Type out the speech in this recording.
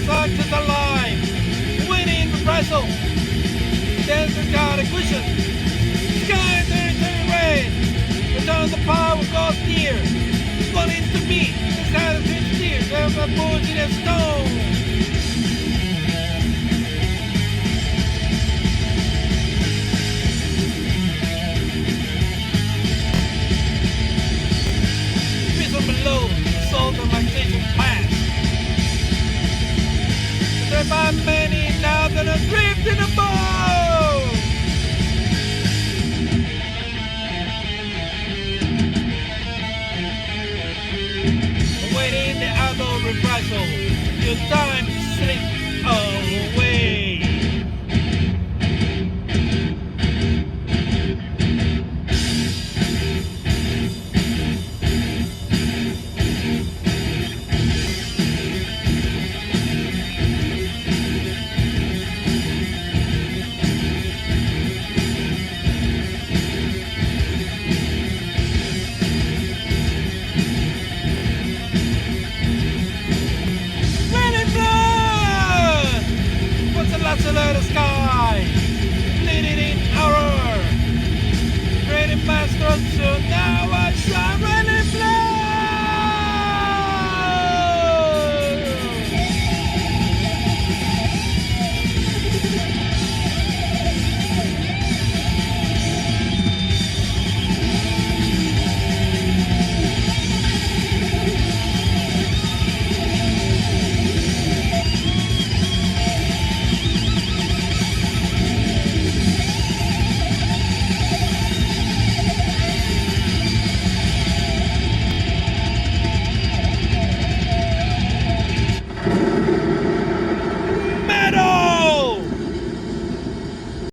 Archers alive, winning the wrestle. Desert got a cushion. Sky turn red. Return the power goes near. Running to me. The side of his tears. There's a bulge in a stone. Prison below. Salt of my station pass. There by many now that are drift in a boat. Awaiting the outdoor reprisal. You die.